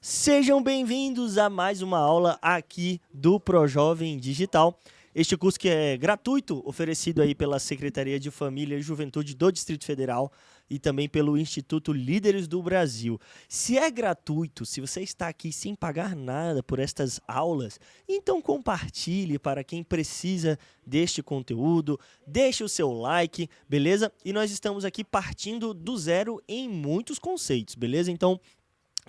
Sejam bem-vindos a mais uma aula aqui do ProJovem Digital. Este curso que é gratuito, oferecido aí pela Secretaria de Família e Juventude do Distrito Federal e também pelo Instituto Líderes do Brasil. Se é gratuito, se você está aqui sem pagar nada por estas aulas, então compartilhe para quem precisa deste conteúdo, deixe o seu like, beleza? E nós estamos aqui partindo do zero em muitos conceitos, beleza? Então,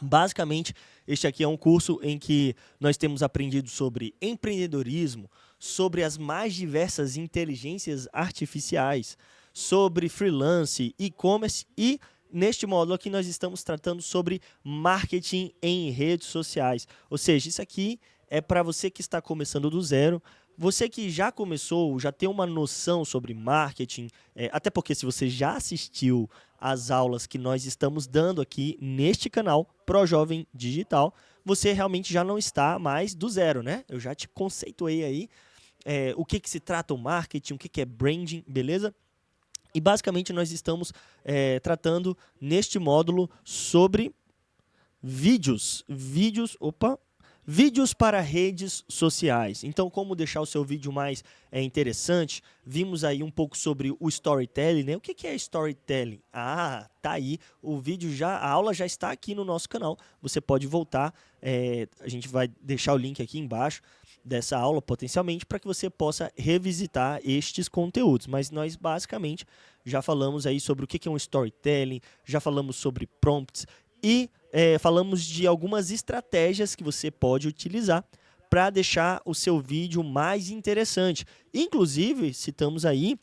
basicamente, este aqui é um curso em que nós temos aprendido sobre empreendedorismo, sobre as mais diversas inteligências artificiais, sobre freelance, e-commerce e, neste módulo aqui, nós estamos tratando sobre marketing em redes sociais. Ou seja, isso aqui é para você que está começando do zero. Você que já começou, já tem uma noção sobre marketing, até porque se você já assistiu às aulas que nós estamos dando aqui neste canal, ProJovem Digital, você realmente já não está mais do zero, né? Eu já te conceituei aí o que se trata o marketing, o que é branding, beleza? E basicamente nós estamos tratando neste módulo sobre vídeos para redes sociais. Então, como deixar o seu vídeo mais interessante? Vimos aí um pouco sobre o storytelling, né? O que é storytelling? Ah, tá aí. A aula já está aqui no nosso canal. Você pode voltar. A gente vai deixar o link aqui embaixo dessa aula, potencialmente, para que você possa revisitar estes conteúdos. Mas nós, basicamente, já falamos aí sobre o que é um storytelling, já falamos sobre prompts e falamos de algumas estratégias que você pode utilizar para deixar o seu vídeo mais interessante. Inclusive, citamos aí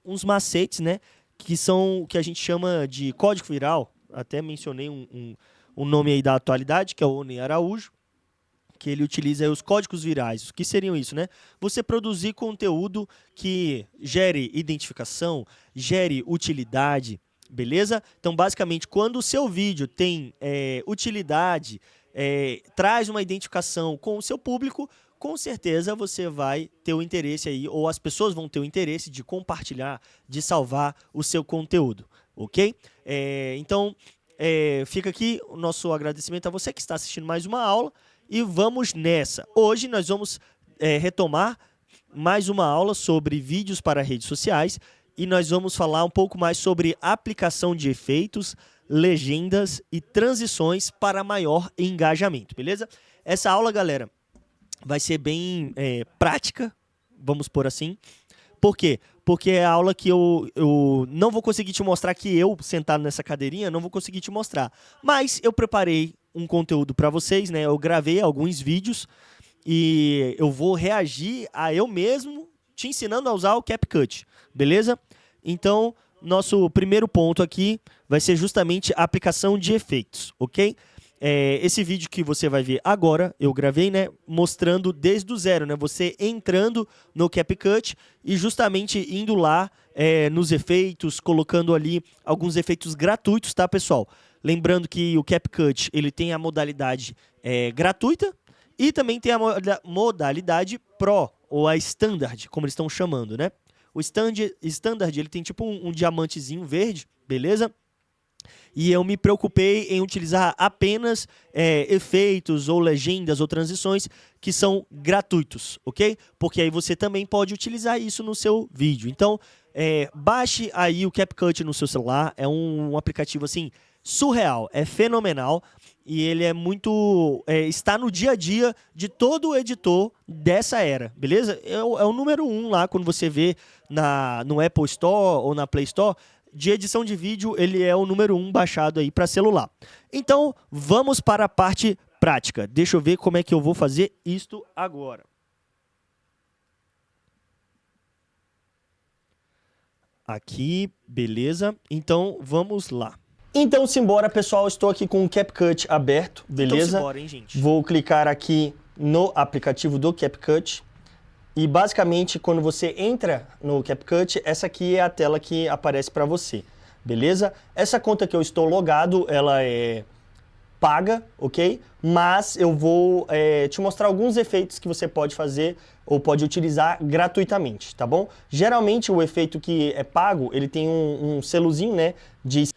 uns macetes, né, que a gente chama de código viral. Até mencionei um nome aí da atualidade, que é o Oni Araújo, que ele utiliza aí os códigos virais. O que seriam isso, né? Você produzir conteúdo que gere identificação, gere utilidade, beleza? Então, basicamente, quando o seu vídeo tem utilidade, traz uma identificação com o seu público, com certeza você vai ter o interesse aí, ou as pessoas vão ter o interesse de compartilhar, de salvar o seu conteúdo, ok? Então, fica aqui o nosso agradecimento a você que está assistindo mais uma aula e vamos nessa. Hoje nós vamos retomar mais uma aula sobre vídeos para redes sociais, e nós vamos falar um pouco mais sobre aplicação de efeitos, legendas e transições para maior engajamento, beleza? Essa aula, galera, vai ser bem prática, vamos por assim. Por quê? Porque é a aula que eu não vou conseguir te mostrar, que eu, sentado nessa cadeirinha, não vou conseguir te mostrar. Mas eu preparei um conteúdo para vocês, né? Eu gravei alguns vídeos e eu vou reagir a eu mesmo te ensinando a usar o CapCut, beleza? Então, nosso primeiro ponto aqui vai ser justamente a aplicação de efeitos, ok? Esse vídeo que você vai ver agora, eu gravei, né, mostrando desde o zero, né, você entrando no CapCut e justamente indo lá nos efeitos, colocando ali alguns efeitos gratuitos, tá, pessoal? Lembrando que o CapCut ele tem a modalidade gratuita e também tem a modalidade Pro, ou a Standard, como eles estão chamando, né? O Standard ele tem tipo um diamantezinho verde, beleza? E eu me preocupei em utilizar apenas efeitos ou legendas ou transições que são gratuitos, ok? Porque aí você também pode utilizar isso no seu vídeo. Então, baixe aí o CapCut no seu celular. É um aplicativo assim surreal, é fenomenal. E ele é muito... está no dia a dia de todo editor dessa era, beleza? É o número 1 lá, quando você vê no Apple Store ou na Play Store, de edição de vídeo, ele é o número 1 baixado aí para celular. Então, vamos para a parte prática. Deixa eu ver como é que eu vou fazer isto agora. Aqui, beleza. Então, vamos lá. Então, simbora, pessoal. Estou aqui com o CapCut aberto, beleza? Então, simbora, hein, gente? Vou clicar aqui no aplicativo do CapCut. E, basicamente, quando você entra no CapCut, essa aqui é a tela que aparece para você, beleza? Essa conta que eu estou logado, ela é paga, ok? Mas eu vou te mostrar alguns efeitos que você pode fazer ou pode utilizar gratuitamente, tá bom? Geralmente, o efeito que é pago, ele tem um selozinho, né, de...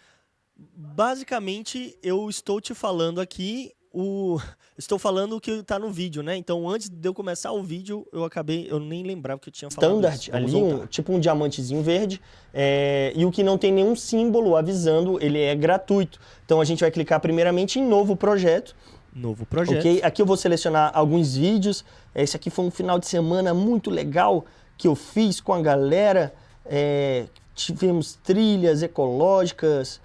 Basicamente, eu estou te falando aqui estou falando o que está no vídeo, né? Então, antes de eu começar o vídeo, eu nem lembrava que eu tinha falado Standard isso. Vamos ali, voltar. tipo um diamantezinho verde, e o que não tem nenhum símbolo avisando, ele é gratuito. Então a gente vai clicar primeiramente em novo projeto. Novo projeto. Ok? Aqui eu vou selecionar alguns vídeos. Esse aqui foi um final de semana muito legal que eu fiz com a galera. Tivemos trilhas ecológicas,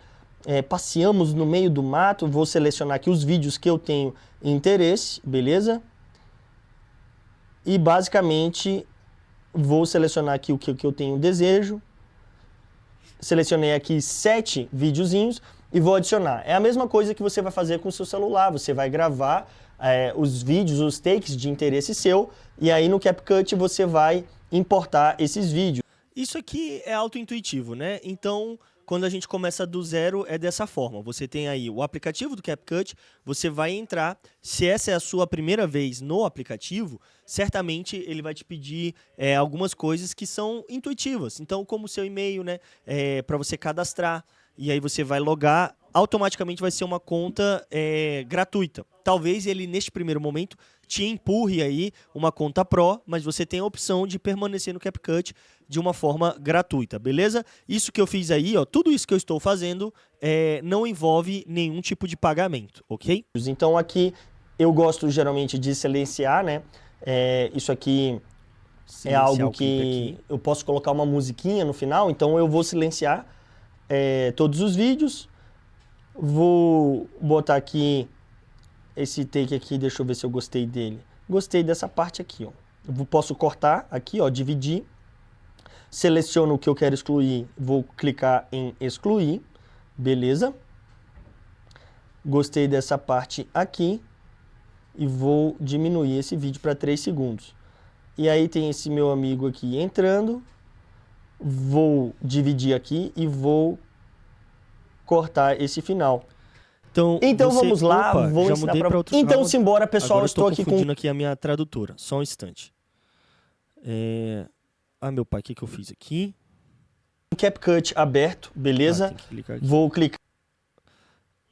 passeamos no meio do mato. Vou selecionar aqui os vídeos que eu tenho interesse, beleza? E basicamente vou selecionar aqui o que eu tenho desejo. Selecionei aqui 7 videozinhos e vou adicionar. É a mesma coisa que você vai fazer com o seu celular. Você vai gravar os vídeos, os takes de interesse seu, e aí no CapCut você vai importar esses vídeos. Isso aqui é auto-intuitivo, né? Então, quando a gente começa do zero, é dessa forma. Você tem aí o aplicativo do CapCut, você vai entrar. Se essa é a sua primeira vez no aplicativo, certamente ele vai te pedir algumas coisas que são intuitivas. Então, como o seu e-mail, né? Para você cadastrar, e aí você vai logar, automaticamente vai ser uma conta gratuita. Talvez ele, neste primeiro momento, te empurre aí uma conta Pro, mas você tem a opção de permanecer no CapCut de uma forma gratuita, beleza? Isso que eu fiz aí, ó, tudo isso que eu estou fazendo não envolve nenhum tipo de pagamento, ok? Então aqui eu gosto geralmente de silenciar, né? Isso aqui é algo que eu posso colocar uma musiquinha no final, então eu vou silenciar todos os vídeos. Vou botar aqui esse take aqui, deixa eu ver se eu gostei dele. Gostei dessa parte aqui, ó. Eu posso cortar aqui, ó, dividir. Seleciono o que eu quero excluir, vou clicar em excluir, beleza? Gostei dessa parte aqui e vou diminuir esse vídeo para 3 segundos. E aí tem esse meu amigo aqui entrando, vou dividir aqui e vou cortar esse final. Então vamos lá, vou ensinar para outro. Então simbora, pessoal, agora estou aqui com aqui a minha tradutora, só um instante. Meu pai, o que eu fiz aqui? CapCut aberto, beleza? Tem que clicar aqui. Vou clicar.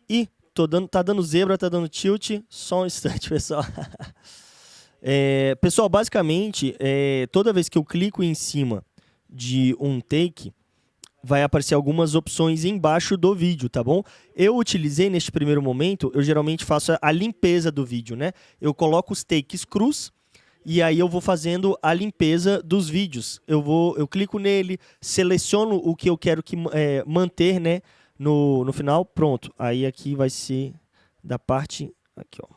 E tá dando zebra, tá dando tilt, só um instante, pessoal. Pessoal, basicamente, toda vez que eu clico em cima de um take, vai aparecer algumas opções embaixo do vídeo, tá bom? Eu utilizei neste primeiro momento, eu geralmente faço a limpeza do vídeo, né? Eu coloco os takes crus e aí eu vou fazendo a limpeza dos vídeos. Eu clico nele, seleciono o que eu quero manter, né? No final, pronto. Aí aqui vai ser da parte... Aqui, ó.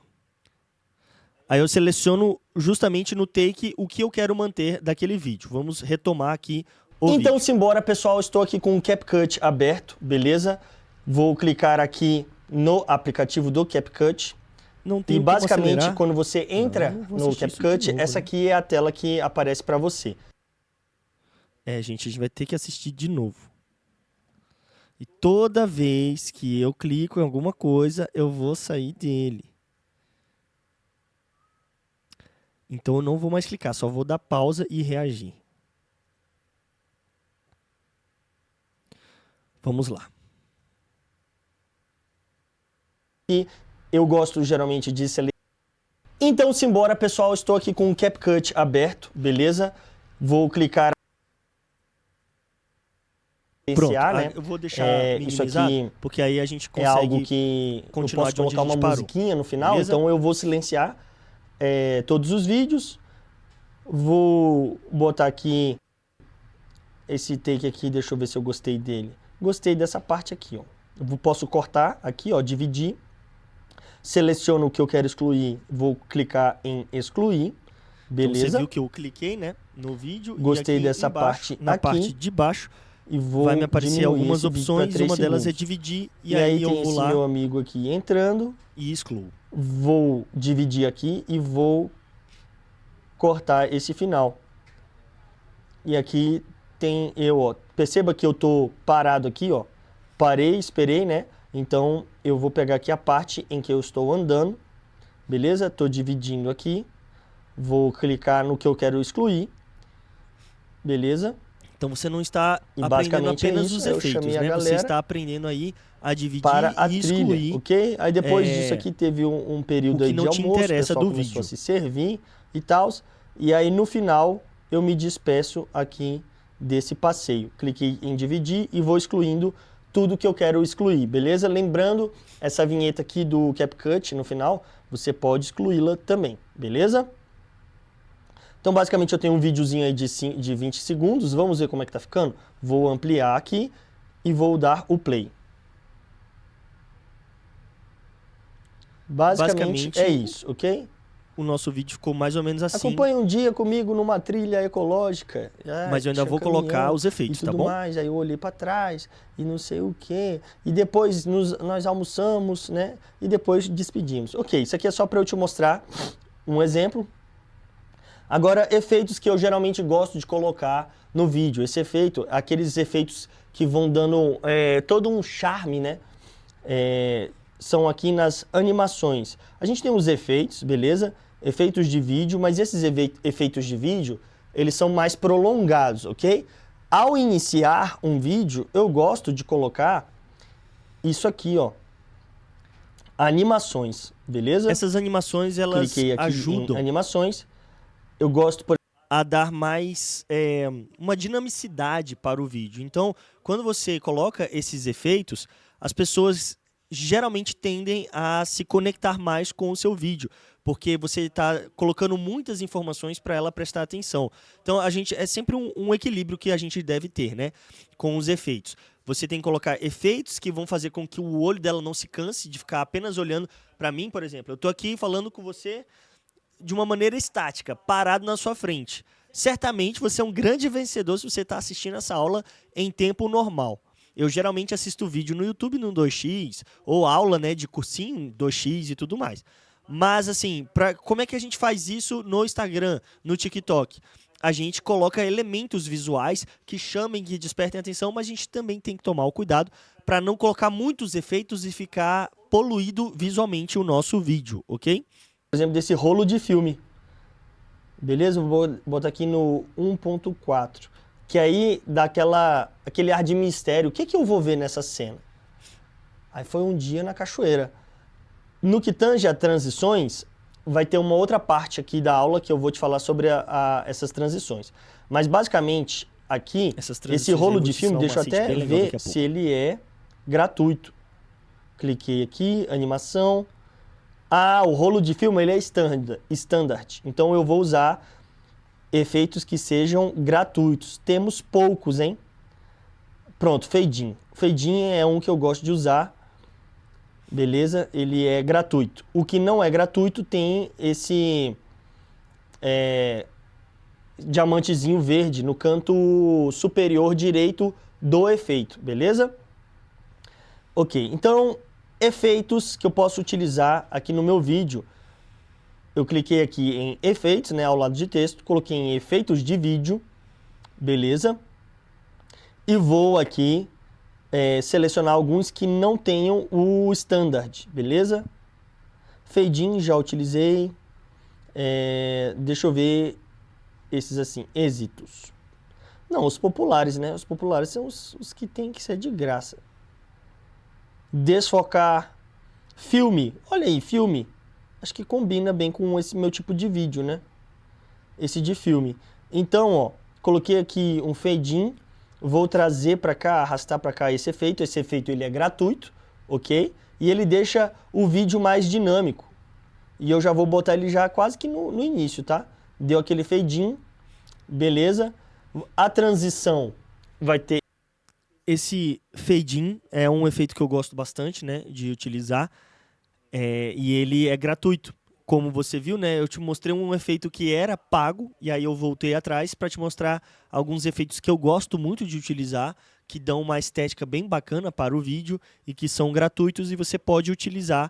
Aí eu seleciono justamente no take o que eu quero manter daquele vídeo. Vamos retomar aqui o vídeo. Simbora, pessoal, estou aqui com o CapCut aberto, beleza? Vou clicar aqui no aplicativo do CapCut. E basicamente, quando você entra no CapCut, essa aqui é a tela que aparece para você. Gente, a gente vai ter que assistir de novo. E toda vez que eu clico em alguma coisa, eu vou sair dele. Então eu não vou mais clicar, só vou dar pausa e reagir. Vamos lá. E eu gosto geralmente de selecionar. Então simbora, pessoal, estou aqui com o CapCut aberto, beleza? Vou clicar. Pronto, né? Eu vou deixar minimizado, isso aqui porque aí a gente consegue algo que continuar eu posso colocar uma musiquinha no final, beleza? Então eu vou silenciar todos os vídeos. Vou botar aqui esse take aqui, deixa eu ver se eu gostei dele. Gostei dessa parte aqui, ó. Eu posso cortar aqui, ó, dividir. Seleciono o que eu quero excluir, vou clicar em excluir. Beleza? Então você viu que eu cliquei, né, no vídeo. Gostei e aqui dessa embaixo, parte na aqui. parte de baixo, e vou vai me aparecer algumas opções. Uma delas é segundos. dividir. E aí eu vou lá. Meu amigo aqui entrando. E excluo. Vou dividir aqui e vou cortar esse final. E aqui tem eu, ó. Perceba que eu tô parado aqui, ó. Parei, esperei, né? Então eu vou pegar aqui a parte em que eu estou andando. Beleza? Tô dividindo aqui. Vou clicar no que eu quero excluir. Beleza? Então você não está E aprendendo basicamente é apenas isso, os eu efeitos, chamei a né? Você galera está aprendendo aí a dividir para a e trilha, excluir ok? Aí depois disso aqui teve um o período aí que de não te almoço, o interessa pessoal do começou a vídeo. se servir e tal. E aí no final eu me despeço aqui desse passeio. Cliquei em dividir e vou excluindo tudo que eu quero excluir, beleza? Lembrando, essa vinheta aqui do CapCut no final, você pode excluí-la também, beleza? Então basicamente eu tenho um videozinho aí de 20 segundos, vamos ver como é que tá ficando? Vou ampliar aqui e vou dar o play. Basicamente é isso, ok? O nosso vídeo ficou mais ou menos assim, Acompanhe um dia comigo numa trilha ecológica. mas eu ainda Tinha vou colocar caminhão os efeitos, e tudo tá bom? mais. Aí eu olhei para trás e não sei o quê. E depois nós almoçamos, né? E depois despedimos. Ok, isso aqui é só para eu te mostrar um exemplo. Agora, efeitos que eu geralmente gosto de colocar no vídeo. Esse efeito, aqueles efeitos que vão dando todo um charme, né? São aqui nas animações. A gente tem os efeitos, beleza? Efeitos de vídeo, mas esses efeitos de vídeo, eles são mais prolongados, ok? Ao iniciar um vídeo, eu gosto de colocar isso aqui, ó. Animações, beleza? Essas animações, elas Cliquei aqui ajudam em animações. Eu gosto, por a dar mais uma dinamicidade para o vídeo. Então, quando você coloca esses efeitos, as pessoas geralmente tendem a se conectar mais com o seu vídeo, porque você está colocando muitas informações para ela prestar atenção. Então, é sempre um equilíbrio que a gente deve ter, né, com os efeitos. Você tem que colocar efeitos que vão fazer com que o olho dela não se canse de ficar apenas olhando para mim, por exemplo. Eu estou aqui falando com você de uma maneira estática, parado na sua frente. Certamente você é um grande vencedor se você está assistindo essa aula em tempo normal. Eu geralmente assisto vídeo no YouTube no 2x, ou aula, né, de cursinho 2x e tudo mais. Mas assim, como é que a gente faz isso no Instagram, no TikTok? A gente coloca elementos visuais que chamem, que despertem atenção, mas a gente também tem que tomar o cuidado para não colocar muitos efeitos e ficar poluído visualmente o nosso vídeo, ok? exemplo, desse rolo de filme. Beleza? Vou botar aqui no 1.4. Que aí dá aquele ar de mistério. O que eu vou ver nessa cena? Aí foi um dia na cachoeira. No que tange a transições, vai ter uma outra parte aqui da aula que eu vou te falar sobre essas transições. Mas basicamente, aqui, esse rolo de filme, deixa eu até ver se ele é gratuito. Cliquei aqui, animação. Ah, o rolo de filme ele é standard. Então eu vou usar efeitos que sejam gratuitos. Temos poucos, hein? Pronto, fade in. Fade in é um que eu gosto de usar. Beleza? Ele é gratuito. O que não é gratuito tem esse diamantezinho verde no canto superior direito do efeito. Beleza? Ok, então efeitos que eu posso utilizar aqui no meu vídeo. Eu cliquei aqui em efeitos, né, ao lado de texto, coloquei em efeitos de vídeo, beleza? E vou aqui selecionar alguns que não tenham o standard, beleza? Fade in já utilizei. Deixa eu ver esses assim, êxitos. Não, os populares, né? Os populares são os que tem que ser de graça. Desfocar. Filme. Olha aí, filme. Acho que combina bem com esse meu tipo de vídeo, né? Esse de filme. Então, ó, coloquei aqui um fade in. Vou trazer para cá, arrastar para cá esse efeito. Esse efeito ele é gratuito, ok? E ele deixa o vídeo mais dinâmico. E eu já vou botar ele já quase que no início, tá? Deu aquele fade in. Beleza? A transição vai ter... Esse fade in é um efeito que eu gosto bastante, né, de utilizar, e ele é gratuito. Como você viu, né, eu te mostrei um efeito que era pago, e aí eu voltei atrás para te mostrar alguns efeitos que eu gosto muito de utilizar, que dão uma estética bem bacana para o vídeo e que são gratuitos e você pode utilizar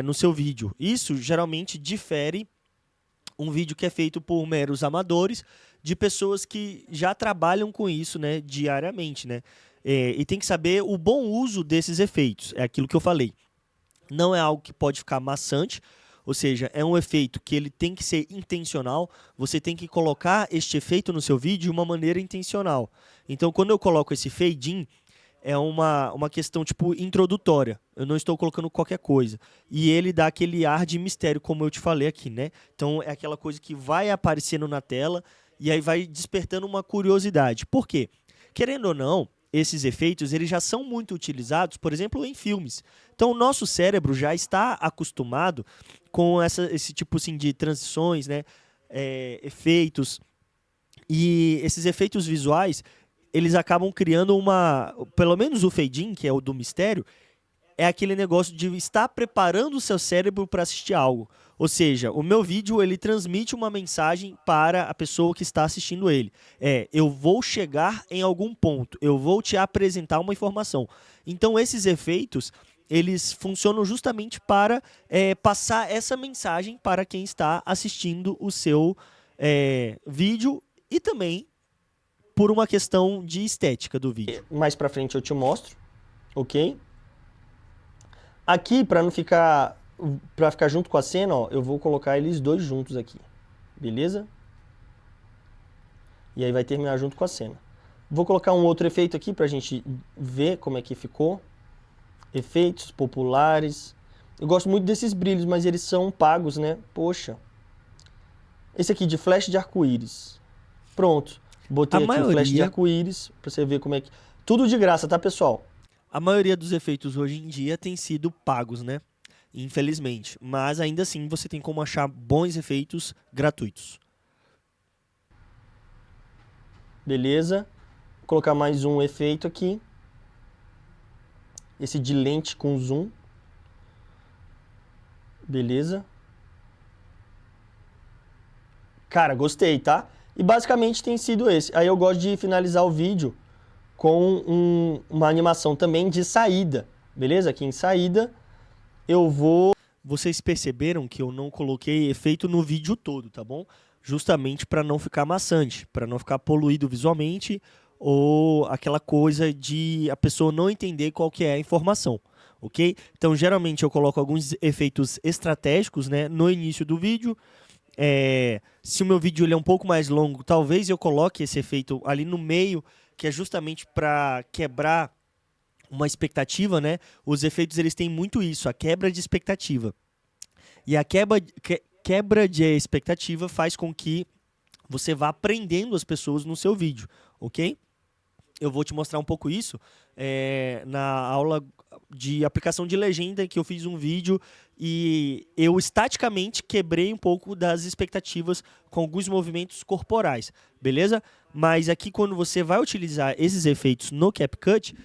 no seu vídeo. Isso geralmente difere um vídeo que é feito por meros amadores, de pessoas que já trabalham com isso, né, diariamente, né? E tem que saber o bom uso desses efeitos. É aquilo que eu falei. Não é algo que pode ficar maçante. Ou seja, é um efeito que ele tem que ser intencional, você tem que colocar este efeito no seu vídeo de uma maneira intencional. Então, quando eu coloco esse fade in, é uma questão tipo introdutória. Eu não estou colocando qualquer coisa. E ele dá aquele ar de mistério, como eu te falei aqui, né? Então é aquela coisa que vai aparecendo na tela e aí vai despertando uma curiosidade. Por quê? Querendo ou não, esses efeitos eles já são muito utilizados, por exemplo, em filmes. Então o nosso cérebro já está acostumado com esse tipo assim, de transições, né? Efeitos. E esses efeitos visuais eles acabam criando pelo menos o fade-in, que é o do mistério, é aquele negócio de estar preparando o seu cérebro para assistir algo. Ou seja, o meu vídeo ele transmite uma mensagem para a pessoa que está assistindo ele. Eu vou chegar em algum ponto, eu vou te apresentar uma informação. Então esses efeitos, eles funcionam justamente para passar essa mensagem para quem está assistindo o seu vídeo e também por uma questão de estética do vídeo. Mais pra frente eu te mostro, ok? Aqui, para ficar junto com a cena, ó, eu vou colocar eles dois juntos aqui, beleza? E aí vai terminar junto com a cena. Vou colocar um outro efeito aqui pra gente ver como é que ficou. Efeitos populares. Eu gosto muito desses brilhos, mas eles são pagos, né? Poxa. Esse aqui de flash de arco-íris. Pronto. Botei aqui o flash de arco-íris pra você ver como é que... Tudo de graça, tá, pessoal? A maioria dos efeitos hoje em dia tem sido pagos, né? Infelizmente. Mas ainda assim você tem como achar bons efeitos gratuitos. Beleza. Vou colocar mais um efeito aqui. Esse de lente com zoom. Beleza. Cara, gostei, tá? E basicamente tem sido esse. Aí eu gosto de finalizar o vídeo com uma animação também de saída, beleza? Aqui em saída eu vou... Vocês perceberam que eu não coloquei efeito no vídeo todo, tá bom? Justamente para não ficar maçante, para não ficar poluído visualmente ou aquela coisa de a pessoa não entender qual que é a informação, ok? Então geralmente eu coloco alguns efeitos estratégicos, né, no início do vídeo. Se o meu vídeo ele é um pouco mais longo, talvez eu coloque esse efeito ali no meio, que é justamente para quebrar uma expectativa, né? Os efeitos eles têm muito isso, a quebra de expectativa. E a quebra de expectativa faz com que você vá prendendo as pessoas no seu vídeo, ok? Eu vou te mostrar um pouco isso na aula de aplicação de legenda, que eu fiz um vídeo e eu estaticamente quebrei um pouco das expectativas com alguns movimentos corporais, beleza? Mas aqui quando você vai utilizar esses efeitos no CapCut,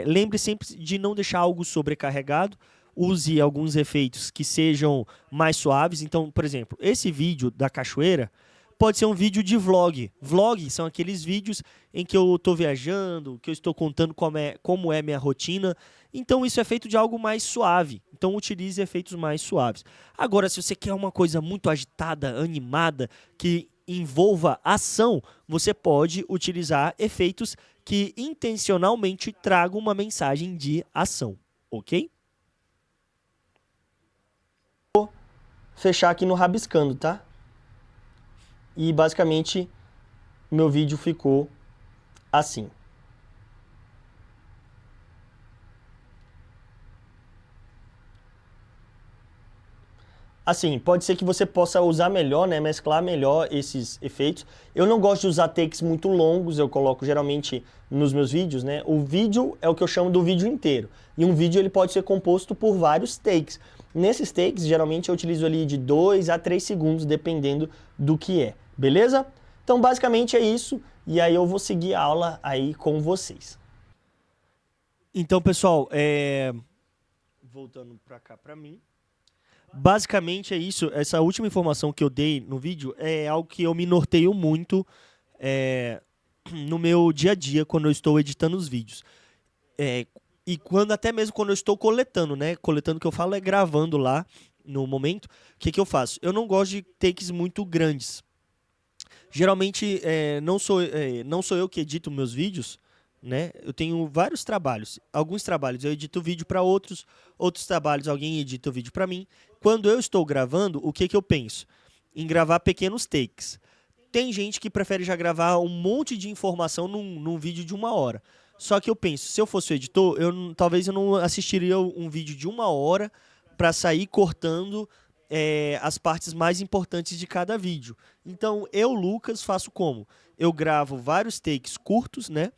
lembre sempre de não deixar algo sobrecarregado, use alguns efeitos que sejam mais suaves. Então, por exemplo, esse vídeo da cachoeira pode ser um vídeo de vlog. Vlog são aqueles vídeos em que eu estou viajando, que eu estou contando como é minha rotina. Então isso é feito de algo mais suave. Então utilize efeitos mais suaves. Agora, se você quer uma coisa muito agitada, animada, que envolva ação, você pode utilizar efeitos que intencionalmente tragam uma mensagem de ação, ok? Vou fechar aqui no rabiscando, tá? E basicamente meu vídeo ficou assim. Assim, pode ser que você possa usar melhor, né, mesclar melhor esses efeitos. Eu não gosto de usar takes muito longos, eu coloco geralmente nos meus vídeos, né? O vídeo é o que eu chamo do vídeo inteiro. E um vídeo ele pode ser composto por vários takes. Nesses takes, geralmente eu utilizo ali de 2 a 3 segundos, dependendo do que é. Beleza? Então, basicamente é isso. E aí eu vou seguir a aula aí com vocês. Então, pessoal, voltando para cá para mim. Basicamente é isso. Essa última informação que eu dei no vídeo é algo que eu me norteio muito no meu dia a dia quando eu estou editando os vídeos. E até mesmo quando eu estou coletando, né? Coletando, que eu falo, é gravando lá no momento. O que eu faço? Eu não gosto de takes muito grandes. Geralmente não sou eu que edito meus vídeos, né? Eu tenho vários trabalhos. Alguns trabalhos eu edito vídeo para outros, outros trabalhos alguém edita o vídeo para mim. Quando eu estou gravando, o que eu penso? Em gravar pequenos takes. Tem gente que prefere já gravar um monte de informação num vídeo de 1 hora. Só que eu penso, se eu fosse o editor, talvez eu não assistiria um vídeo de 1 hora para sair cortando as partes mais importantes de cada vídeo. Então, eu, Lucas, faço como? Eu gravo vários takes curtos, né?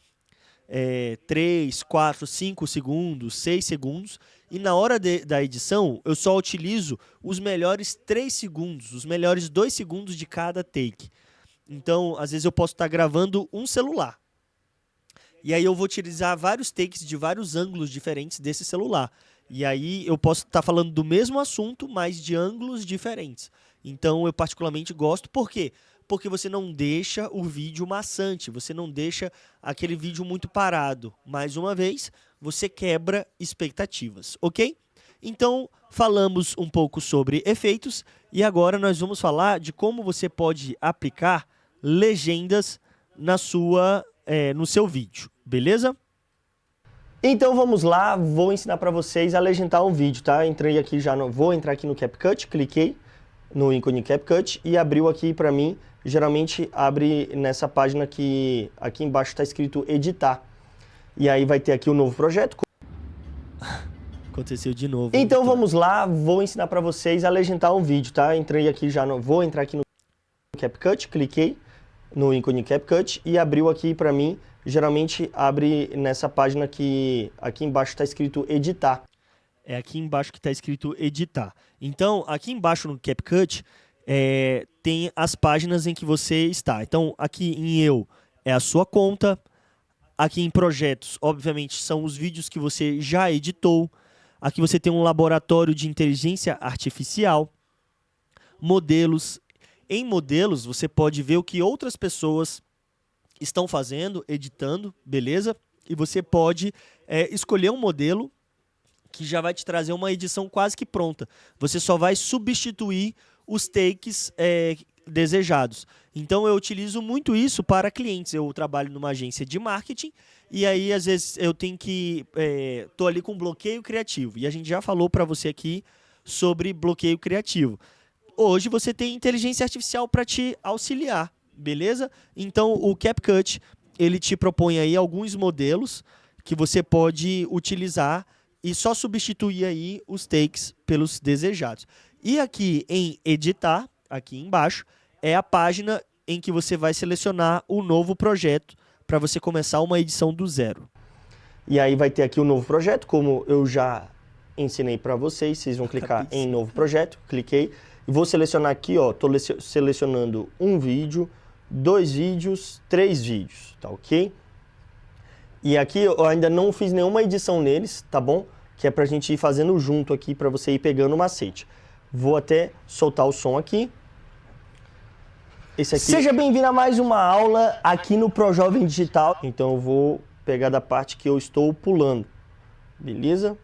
3, 4, 5 segundos, 6 segundos. E na hora da edição, eu só utilizo os melhores 3 segundos, os melhores 2 segundos de cada take. Então, às vezes eu posso estar gravando um celular. E aí eu vou utilizar vários takes de vários ângulos diferentes desse celular. E aí eu posso estar falando do mesmo assunto, mas de ângulos diferentes. Então eu particularmente gosto. Por quê? Porque você não deixa o vídeo maçante, você não deixa aquele vídeo muito parado. Mais uma vez, você quebra expectativas, ok? Então, falamos um pouco sobre efeitos e agora nós vamos falar de como você pode aplicar legendas no seu vídeo, beleza? Então vamos lá, vou ensinar para vocês a legendar um vídeo, tá? Vou entrar aqui no CapCut, cliquei no ícone CapCut e abriu aqui para mim. Geralmente abre nessa página que aqui embaixo está escrito editar. E aí vai ter aqui o novo projeto. Aconteceu de novo. Então vamos lá, vou ensinar para vocês a legendar um vídeo, tá? Vou entrar aqui no CapCut, cliquei no ícone CapCut e abriu aqui para mim. Geralmente abre nessa página que aqui embaixo está escrito editar. É aqui embaixo que está escrito editar. Então, aqui embaixo no CapCut tem as páginas em que você está. Então, aqui em Eu é a sua conta. Aqui em Projetos, obviamente, são os vídeos que você já editou. Aqui você tem um laboratório de inteligência artificial. Modelos. Em modelos, você pode ver o que outras pessoas estão fazendo, editando, beleza? E você pode escolher um modelo que já vai te trazer uma edição quase que pronta. Você só vai substituir os takes desejados. Então, eu utilizo muito isso para clientes. Eu trabalho numa agência de marketing e aí, às vezes, eu tenho que... Estou ali com bloqueio criativo. E a gente já falou para você aqui sobre bloqueio criativo. Hoje, você tem inteligência artificial para te auxiliar, beleza? Então, o CapCut, ele te propõe aí alguns modelos que você pode utilizar e só substituir aí os takes pelos desejados. E aqui em editar, aqui embaixo, é a página em que você vai selecionar o novo projeto para você começar uma edição do zero. E aí vai ter aqui o novo projeto, como eu já ensinei para vocês. Vocês vão clicar em novo projeto, cliquei. E vou selecionar aqui, ó, estou selecionando um vídeo, 2 vídeos, 3 vídeos, tá ok? E aqui eu ainda não fiz nenhuma edição neles, tá bom? Que é pra gente ir fazendo junto aqui, pra você ir pegando o macete. Vou até soltar o som aqui. Esse aqui... Seja bem-vindo a mais uma aula aqui no ProJovem Digital. Então eu vou pegar da parte que eu estou pulando, beleza?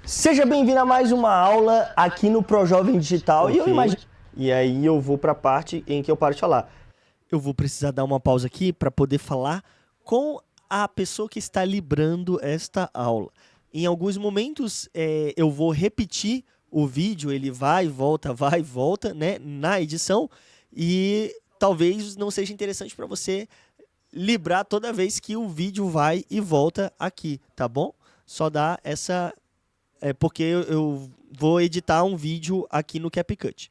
Seja bem-vindo a mais uma aula aqui no ProJovem Digital. Okay. E aí eu vou pra parte em que eu paro de falar. Eu vou precisar dar uma pausa aqui para poder falar com a pessoa que está librando esta aula. Em alguns momentos eu vou repetir o vídeo, ele vai e volta, né, na edição, e talvez não seja interessante para você librar toda vez que o vídeo vai e volta aqui, tá bom? Só dá essa... porque eu vou editar um vídeo aqui no CapCut,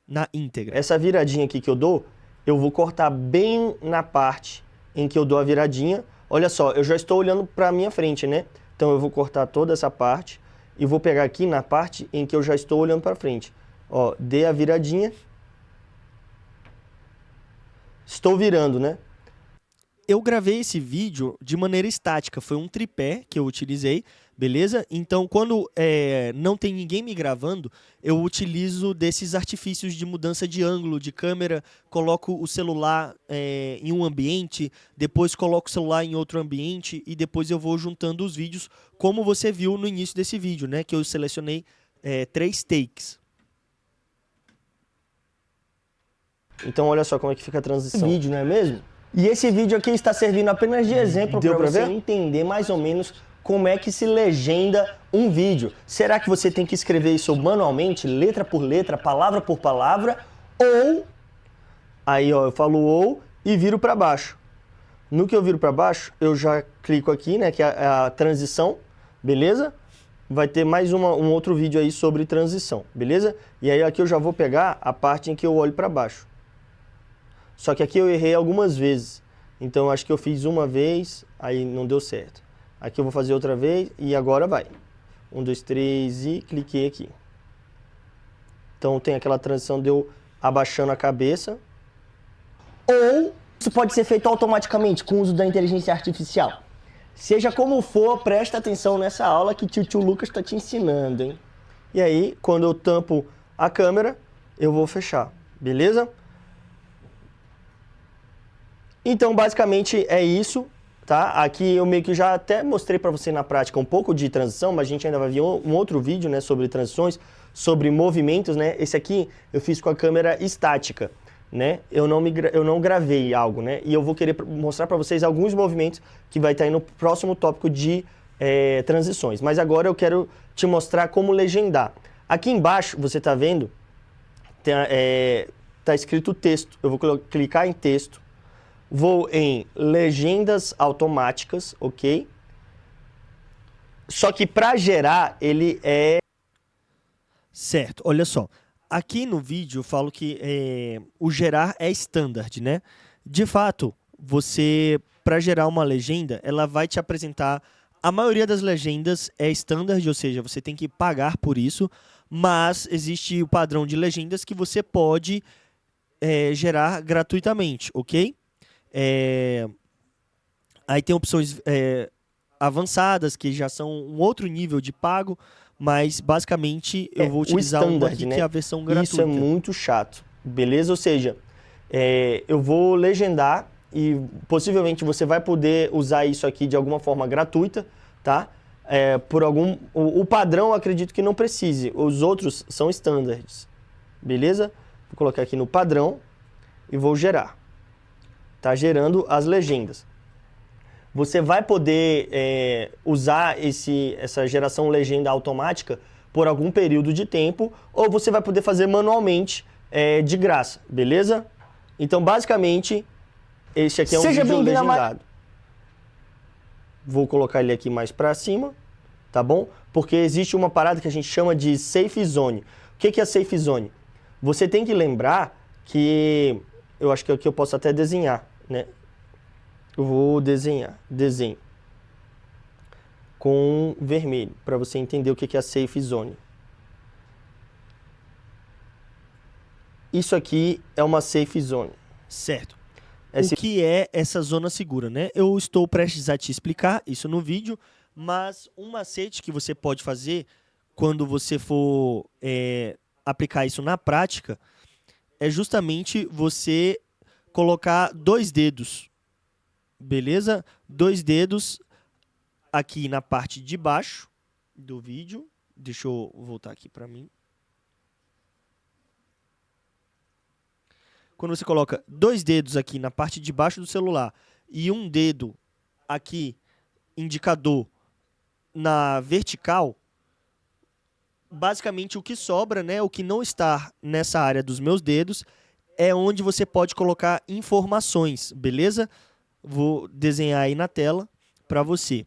na íntegra. Essa viradinha aqui que eu dou, eu vou cortar bem na parte em que eu dou a viradinha. Olha só, eu já estou olhando para a minha frente, né? Então eu vou cortar toda essa parte e vou pegar aqui na parte em que eu já estou olhando para frente. Ó, dei a viradinha. Estou virando, né? Eu gravei esse vídeo de maneira estática, foi um tripé que eu utilizei, beleza? Então, quando não tem ninguém me gravando, eu utilizo desses artifícios de mudança de ângulo, de câmera, coloco o celular em um ambiente, depois coloco o celular em outro ambiente e depois eu vou juntando os vídeos, como você viu no início desse vídeo, né? Que eu selecionei 3 takes. Então, olha só como é que fica a transição. Vídeo, não é mesmo? E esse vídeo aqui está servindo apenas de exemplo para você entender mais ou menos como é que se legenda um vídeo. Será que você tem que escrever isso manualmente, letra por letra, palavra por palavra, ou... Aí, ó, eu falo ou e viro para baixo. No que eu viro para baixo, eu já clico aqui, né, que é a transição, beleza? Vai ter mais um outro vídeo aí sobre transição, beleza? E aí aqui eu já vou pegar a parte em que eu olho para baixo. Só que aqui eu errei algumas vezes. Então acho que eu fiz uma vez, aí não deu certo. Aqui eu vou fazer outra vez e agora vai. 1, 2, 3 e cliquei aqui. Então tem aquela transição de eu abaixando a cabeça. Ou isso pode ser feito automaticamente com o uso da inteligência artificial. Seja como for, presta atenção nessa aula que tio Lucas está te ensinando, hein? E aí, quando eu tampo a câmera, eu vou fechar, beleza? Então, basicamente, é isso, tá? Aqui eu meio que já até mostrei para você na prática um pouco de transição, mas a gente ainda vai ver um outro vídeo, né, sobre transições, sobre movimentos, né? Esse aqui eu fiz com a câmera estática, né? Eu não gravei algo, né? E eu vou querer mostrar para vocês alguns movimentos que vai estar aí no próximo tópico de transições. Mas agora eu quero te mostrar como legendar. Aqui embaixo, você está vendo, tá escrito texto. Eu vou clicar em texto. Vou em legendas automáticas, ok? Só que para gerar, ele é... Certo, olha só. Aqui no vídeo eu falo que o gerar é standard, né? De fato, você, para gerar uma legenda, ela vai te apresentar... A maioria das legendas é standard, ou seja, você tem que pagar por isso, mas existe o padrão de legendas que você pode gerar gratuitamente, ok? Aí tem opções avançadas, que já são um outro nível de pago, mas basicamente eu vou utilizar uma aqui, né? Que é a versão gratuita. Isso é muito chato, beleza? Ou seja, eu vou legendar e possivelmente você vai poder usar isso aqui de alguma forma gratuita, tá? O padrão eu acredito que não precise, os outros são standards, beleza? Vou colocar aqui no padrão e vou gerar. Tá gerando as legendas. Você vai poder usar essa geração legenda automática por algum período de tempo, ou você vai poder fazer manualmente de graça, beleza? Então, basicamente, este aqui é um vídeo legendado. Vou colocar ele aqui mais para cima, tá bom? Porque existe uma parada que a gente chama de Safe Zone. O que é a Safe Zone? Você tem que lembrar que... Eu acho que aqui eu posso até desenhar, né? Eu vou desenhar, desenho com vermelho, para você entender o que é a Safe Zone. Isso aqui é uma Safe Zone. Certo. O que é essa zona segura, né? Eu estou prestes a te explicar isso no vídeo, mas um macete que você pode fazer quando você for aplicar isso na prática é justamente você colocar 2 dedos, beleza? 2 dedos aqui na parte de baixo do vídeo. Deixa eu voltar aqui para mim. Quando você coloca 2 dedos aqui na parte de baixo do celular e um dedo aqui, indicador, na vertical, basicamente o que sobra, né, o que não está nessa área dos meus dedos, é onde você pode colocar informações, beleza? Vou desenhar aí na tela para você.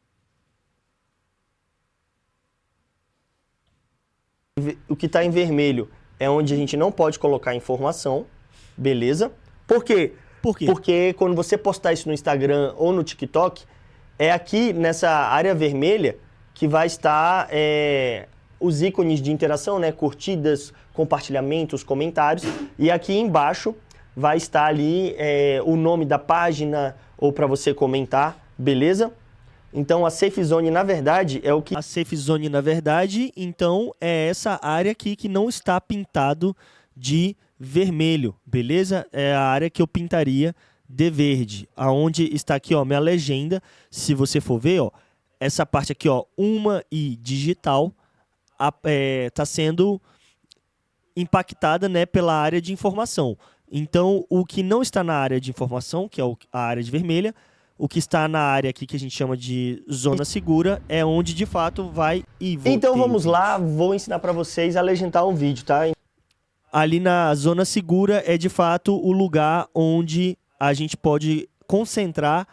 O que está em vermelho é onde a gente não pode colocar informação, beleza? Por quê? Por quê? Porque quando você postar isso no Instagram ou no TikTok, é aqui nessa área vermelha que vai estar os ícones de interação, né? Curtidas, compartilhamentos, comentários. E aqui embaixo vai estar ali o nome da página ou para você comentar, beleza? Então a Safe Zone, na verdade, é o que... A Safe Zone, na verdade, então, é essa área aqui que não está pintado de vermelho, beleza? É a área que eu pintaria de verde, aonde está aqui, ó, minha legenda. Se você for ver, ó, essa parte aqui, ó, uma e digital, tá sendo impactada, né, pela área de informação. Então, o que não está na área de informação, que é a área de vermelha, o que está na área aqui que a gente chama de zona segura é onde de fato vai e voltar. Então vamos lá, vou ensinar para vocês a legendar um vídeo, tá? Ali na zona segura é de fato o lugar onde a gente pode concentrar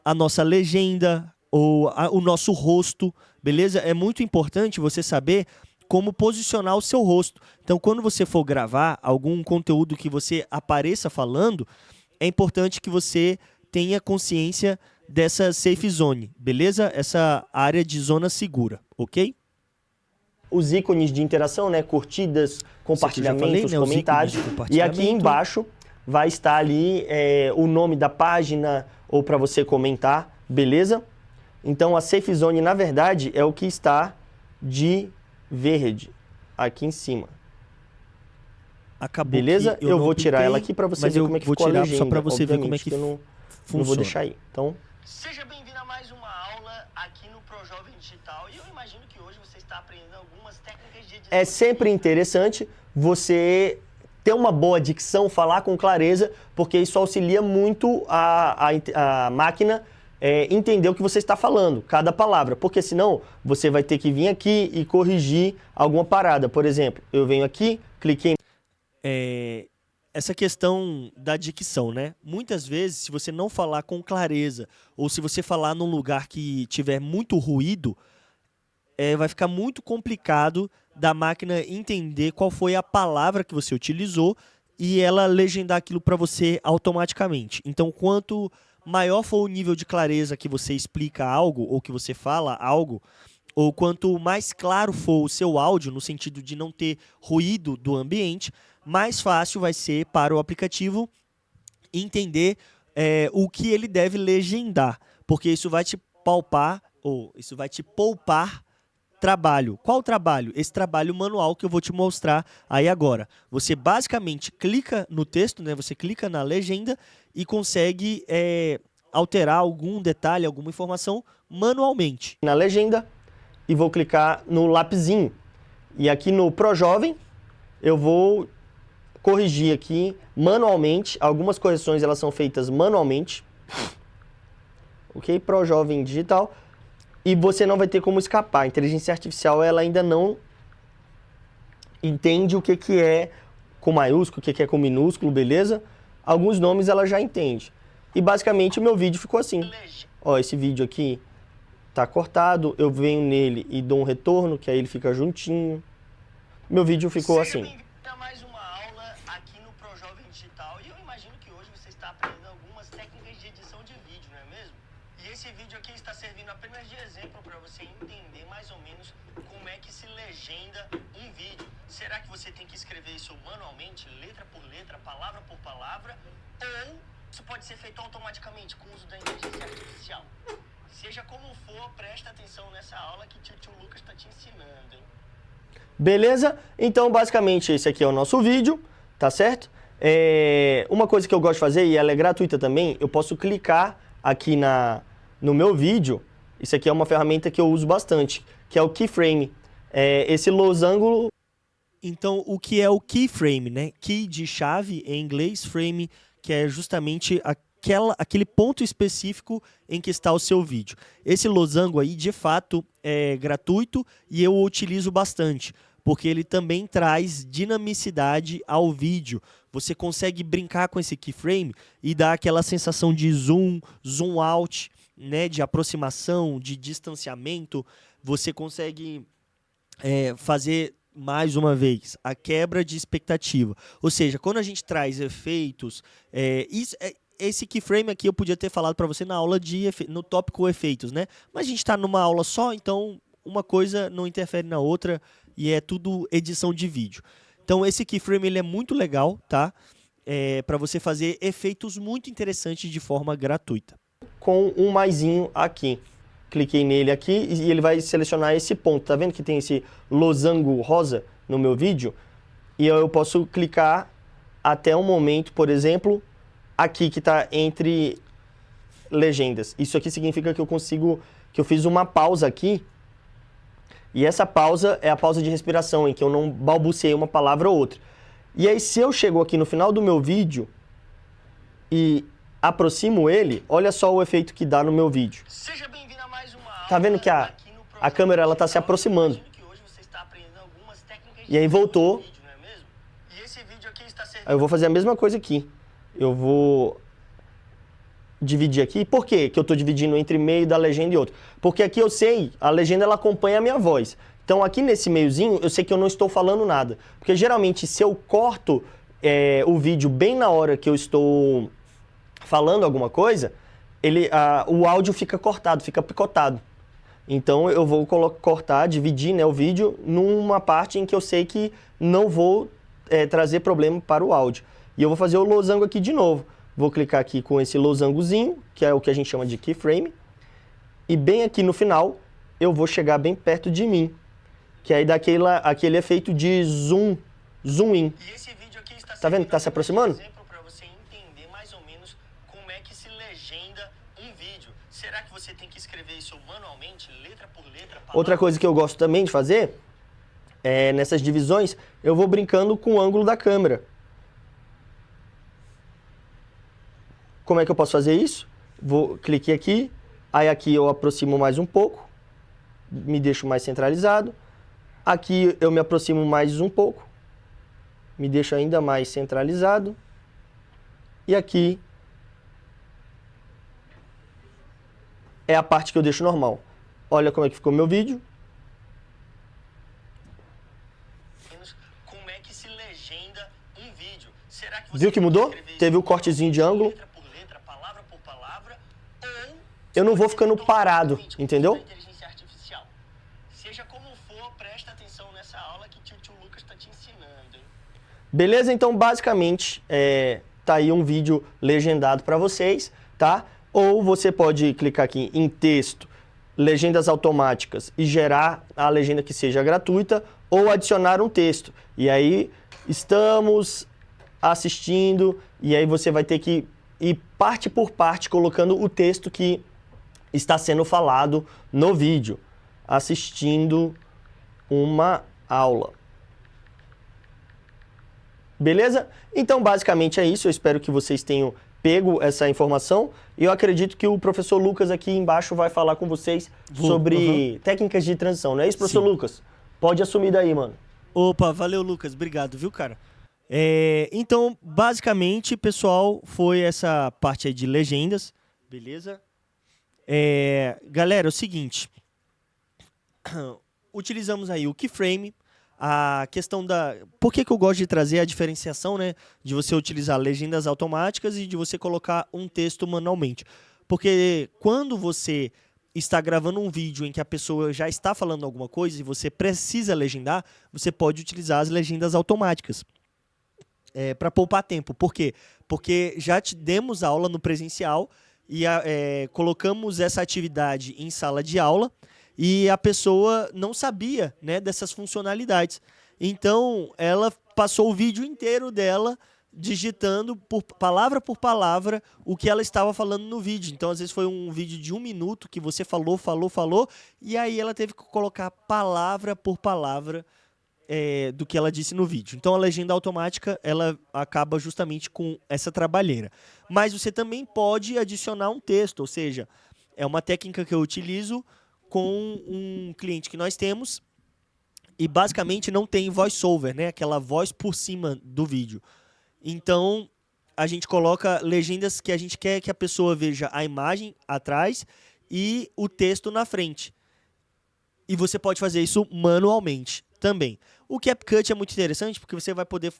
a nossa legenda ou o nosso rosto, beleza? É muito importante você saber como posicionar o seu rosto. Então, quando você for gravar algum conteúdo que você apareça falando, é importante que você tenha consciência dessa safe zone, beleza? Essa área de zona segura, ok? Os ícones de interação, né? Curtidas, compartilhamentos, comentários. E aqui embaixo vai estar ali o nome da página ou para você comentar, beleza? Então a safe zone, na verdade, é o que está de verde aqui em cima. Acabou. Beleza? Eu vou tirar ela aqui para você ver como é que ficou a legenda. Só para você ver como é que funciona. Não vou deixar aí. Então, seja bem-vindo a mais uma aula aqui no ProJovem Digital. E eu imagino que hoje você está aprendendo algumas técnicas de edição. É sempre interessante você ter uma boa dicção, falar com clareza, porque isso auxilia muito a máquina entender o que você está falando, cada palavra. Porque senão você vai ter que vir aqui e corrigir alguma parada. Por exemplo, eu venho aqui, cliquei... Essa questão da dicção, né? Muitas vezes, se você não falar com clareza, ou se você falar num lugar que tiver muito ruído, vai ficar muito complicado da máquina entender qual foi a palavra que você utilizou e ela legendar aquilo para você automaticamente. Então, quanto maior for o nível de clareza que você explica algo, ou que você fala algo, ou quanto mais claro for o seu áudio, no sentido de não ter ruído do ambiente, mais fácil vai ser para o aplicativo entender o que ele deve legendar, porque isso vai te poupar trabalho. Qual trabalho? Esse trabalho manual que eu vou te mostrar aí agora. Você basicamente clica no texto, né? Você clica na legenda e consegue alterar algum detalhe, alguma informação manualmente. Na legenda e vou clicar no lapisinho. E aqui no ProJovem eu vou corrigir aqui manualmente. Algumas correções elas são feitas manualmente. Ok? ProJovem Digital. E você não vai ter como escapar. A inteligência artificial ela ainda não entende o que é com maiúsculo, o que é com minúsculo, beleza? Alguns nomes ela já entende. E basicamente o meu vídeo ficou assim. Ó, esse vídeo aqui tá cortado, eu venho nele e dou um retorno, que aí ele fica juntinho. Meu vídeo ficou assim. Seja mais uma aula aqui no ProJovem Digital. E eu imagino que hoje você está aprendendo algumas técnicas de edição de vídeo, não é mesmo? E esse vídeo aqui está servindo apenas de exemplo para você entender mais ou menos como é que se legenda um vídeo. Será que você tem que escrever isso manualmente, letra por letra, palavra por palavra? Ou isso pode ser feito automaticamente com o uso da inteligência artificial? Seja como for, presta atenção nessa aula que tio Lucas está te ensinando, hein? Beleza? Então, basicamente, esse aqui é o nosso vídeo, tá certo? Uma coisa que eu gosto de fazer, e ela é gratuita também, eu posso clicar aqui no meu vídeo. Isso aqui é uma ferramenta que eu uso bastante, que é o Keyframe. Esse losango... Então, o que é o keyframe, né? Key de chave em inglês, frame, que é justamente aquele ponto específico em que está o seu vídeo. Esse losango aí, de fato, é gratuito e eu o utilizo bastante, porque ele também traz dinamicidade ao vídeo. Você consegue brincar com esse keyframe e dar aquela sensação de zoom, zoom out, né? De aproximação, de distanciamento. Você consegue fazer... mais uma vez, a quebra de expectativa. Ou seja, quando a gente traz efeitos... esse keyframe aqui eu podia ter falado para você na aula no tópico efeitos, né? Mas a gente está numa aula só, então uma coisa não interfere na outra e é tudo edição de vídeo. Então esse keyframe ele é muito legal, tá? Para você fazer efeitos muito interessantes de forma gratuita. Com um maisinho aqui. Cliquei nele aqui e ele vai selecionar esse ponto. Tá vendo que tem esse losango rosa no meu vídeo? E eu posso clicar até um momento, por exemplo, aqui que está entre legendas. Isso aqui significa que eu fiz uma pausa aqui. E essa pausa é a pausa de respiração, em que eu não balbuciei uma palavra ou outra. E aí, se eu chego aqui no final do meu vídeo e aproximo ele, olha só o efeito que dá no meu vídeo. Seja bem-vindo a mais uma aula. Tá vendo que a câmera ela tá se aproximando. Imagino que hoje você está aprendendo algumas técnicas E aí voltou. de vídeo, não é mesmo? E esse vídeo aqui está servindo Aí eu vou fazer a mesma coisa aqui. Eu vou dividir aqui. Por quê que eu estou dividindo entre meio da legenda e outro? Porque aqui eu sei, a legenda ela acompanha a minha voz. Então aqui nesse meiozinho eu sei que eu não estou falando nada. Porque geralmente se eu corto o vídeo bem na hora que eu estou falando alguma coisa, o áudio fica cortado, fica picotado. Então eu vou cortar, dividir, né, o vídeo numa parte em que eu sei que não vou trazer problema para o áudio. E eu vou fazer o losango aqui de novo. Vou clicar aqui com esse losangozinho, que é o que a gente chama de keyframe. E bem aqui no final, eu vou chegar bem perto de mim. Que aí dá aquele efeito de zoom in. E esse vídeo aqui está Tá vendo que tá se aproximando? exemplo para você entender mais ou menos como é que se legenda um vídeo. Será que você tem que escrever isso manualmente, letra por letra? Outra coisa que eu gosto também de fazer, nessas divisões, eu vou brincando com o ângulo da câmera. Como é que eu posso fazer isso? Cliquei aqui, aí aqui eu aproximo mais um pouco, me deixo mais centralizado. Aqui eu me aproximo mais um pouco, me deixo ainda mais centralizado. E aqui é a parte que eu deixo normal. Olha como é que ficou meu vídeo. Como é que se legenda um vídeo? Será que você Viu que tem mudou? escrever isso Teve o cortezinho de ângulo. letra por letra, palavra por palavra, ou Eu não vou ficando parado, entendeu? inteligência artificial. Seja como for, presta atenção nessa aula que tio Lucas está te ensinando, hein? Beleza? Então, basicamente, tá aí um vídeo legendado para vocês, tá? Ou você pode clicar aqui em texto, legendas automáticas e gerar a legenda que seja gratuita, ou adicionar um texto. E aí, estamos assistindo, e aí você vai ter que ir parte por parte colocando o texto que está sendo falado no vídeo. Assistindo uma aula. Beleza? Então, basicamente é isso. Eu espero que vocês tenham pego essa informação. E eu acredito que o professor Lucas aqui embaixo vai falar com vocês sobre técnicas de transição. Não é isso, professor Sim. Lucas? Pode assumir daí, mano. Opa, valeu, Lucas. Obrigado, viu, cara? Então, basicamente, pessoal, foi essa parte aí de legendas. Beleza? Galera, é o seguinte. Utilizamos aí o keyframe. A questão da... Por que eu gosto de trazer a diferenciação, né? De você utilizar legendas automáticas e de você colocar um texto manualmente. Porque quando você está gravando um vídeo em que a pessoa já está falando alguma coisa e você precisa legendar, você pode utilizar as legendas automáticas. Para poupar tempo. Por quê? Porque já te demos aula no presencial e colocamos essa atividade em sala de aula e a pessoa não sabia, né, dessas funcionalidades. Então, ela passou o vídeo inteiro dela digitando por palavra o que ela estava falando no vídeo. Então, às vezes foi um vídeo de 1 minuto que você falou, e aí ela teve que colocar palavra por palavra do que ela disse no vídeo. Então, a legenda automática, ela acaba justamente com essa trabalheira. Mas você também pode adicionar um texto, ou seja, é uma técnica que eu utilizo com um cliente que nós temos e basicamente não tem voice-over, né? Aquela voz por cima do vídeo. Então, a gente coloca legendas que a gente quer que a pessoa veja a imagem atrás e o texto na frente. E você pode fazer isso manualmente também. O CapCut é muito interessante porque você vai poder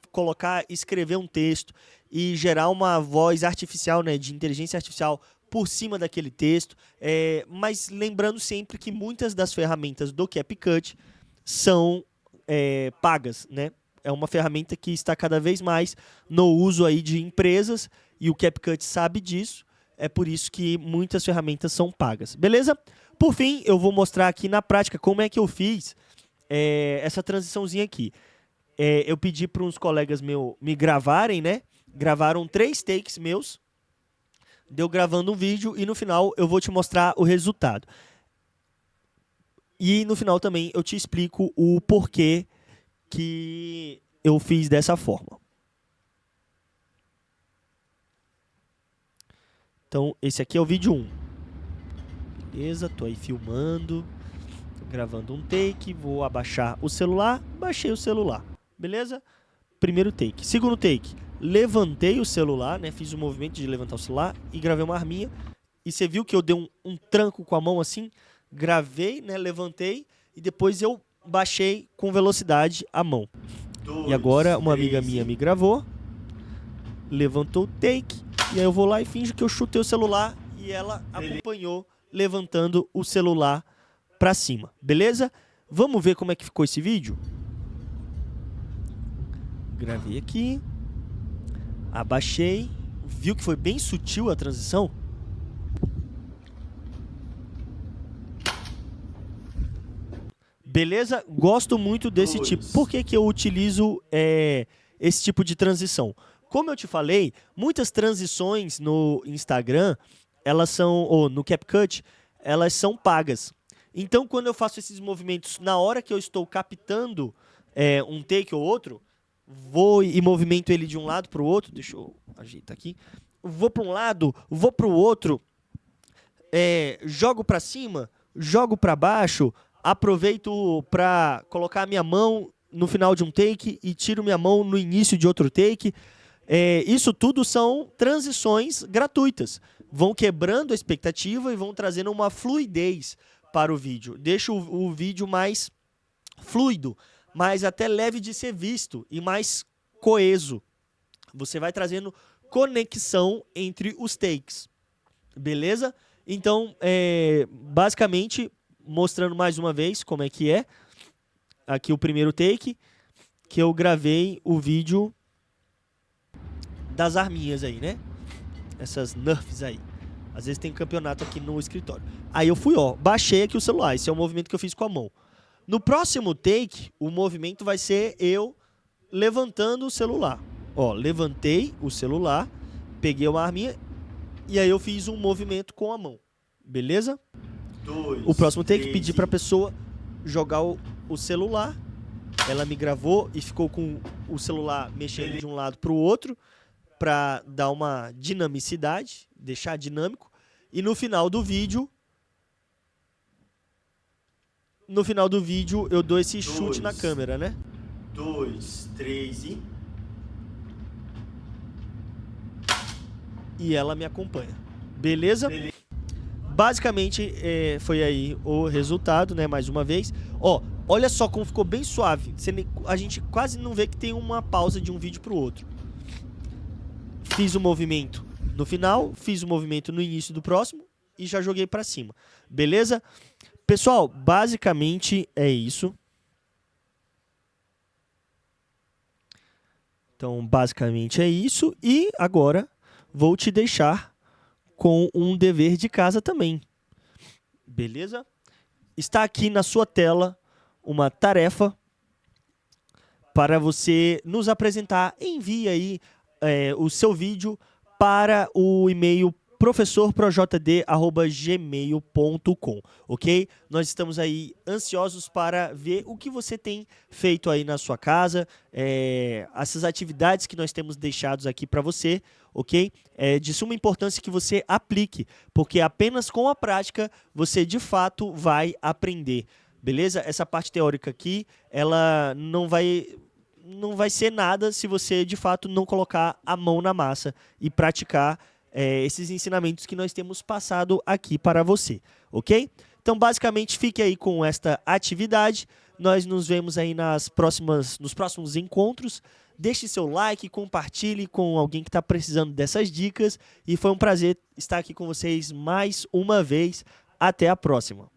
escrever um texto e gerar uma voz artificial, né, de inteligência artificial por cima daquele texto, mas lembrando sempre que muitas das ferramentas do CapCut são pagas, né? É uma ferramenta que está cada vez mais no uso aí de empresas e o CapCut sabe disso, é por isso que muitas ferramentas são pagas, beleza? Por fim, eu vou mostrar aqui na prática como é que eu fiz essa transiçãozinha aqui. Eu pedi para uns colegas meus me gravarem, né? Gravaram 3 takes meus, deu gravando um vídeo e no final eu vou te mostrar o resultado. E no final também eu te explico o porquê que eu fiz dessa forma. Então, esse aqui é o vídeo 1. Beleza, tô aí filmando, gravando um take, vou abaixar o celular, baixei o celular, beleza? Primeiro take. Segundo take, levantei o celular, né? Fiz o movimento de levantar o celular e gravei uma arminha. E você viu que eu dei um tranco com a mão assim, gravei, né? Levantei e depois eu baixei com velocidade a mão. E agora uma amiga minha me gravou, levantou o take, e aí eu vou lá e finjo que eu chutei o celular e ela acompanhou levantando o celular pra cima, beleza? Vamos ver como é que ficou esse vídeo? Gravei aqui, abaixei, viu que foi bem sutil a transição? Beleza? Gosto muito desse tipo. Por que que eu utilizo esse tipo de transição? Como eu te falei, muitas transições no Instagram, elas são, ou no CapCut, elas são pagas. Então, quando eu faço esses movimentos na hora que eu estou captando um take ou outro, vou e movimento ele de um lado para o outro, deixa eu ajeitar aqui, vou para um lado, vou para o outro, jogo para cima, jogo para baixo, aproveito para colocar a minha mão no final de um take e tiro minha mão no início de outro take. Isso tudo são transições gratuitas. Vão quebrando a expectativa e vão trazendo uma fluidez para o vídeo. Deixa o vídeo mais fluido, mais até leve de ser visto e mais coeso. Você vai trazendo conexão entre os takes. Beleza? Então, basicamente, mostrando mais uma vez como é que é. Aqui o primeiro take, que eu gravei o vídeo das arminhas aí, né? Essas Nerfs aí. Às vezes tem campeonato aqui no escritório. Aí eu fui, baixei aqui o celular. Esse é o movimento que eu fiz com a mão. No próximo take, o movimento vai ser eu levantando o celular. Levantei o celular, peguei uma arminha e aí eu fiz um movimento com a mão. Beleza? O próximo take, pedi pra pessoa jogar o celular. Ela me gravou e ficou com o celular mexendo de um lado pro outro para dar uma dinamicidade, deixar dinâmico. E no final do vídeo, eu dou esse chute na câmera, né? 2, 3 e... E ela me acompanha. Beleza? Basicamente, foi aí o resultado, né? Mais uma vez. Olha só como ficou bem suave. A gente quase não vê que tem uma pausa de um vídeo pro outro. Fiz o movimento no final, fiz o movimento no início do próximo e já joguei pra cima. Beleza? Pessoal, basicamente é isso. Então, basicamente é isso. E agora vou te deixar com um dever de casa também. Beleza? Está aqui na sua tela uma tarefa para você nos apresentar. Envie aí o seu vídeo para o e-mail professorprojд@gmail.com, ok? Nós estamos aí ansiosos para ver o que você tem feito aí na sua casa, essas atividades que nós temos deixados aqui para você, ok? É de suma importância que você aplique, porque apenas com a prática você de fato vai aprender, beleza? Essa parte teórica aqui, ela não vai ser nada se você de fato não colocar a mão na massa e praticar esses ensinamentos que nós temos passado aqui para você, ok? Então, basicamente, fique aí com esta atividade. Nós nos vemos aí nos próximos encontros. Deixe seu like, compartilhe com alguém que está precisando dessas dicas. E foi um prazer estar aqui com vocês mais uma vez. Até a próxima.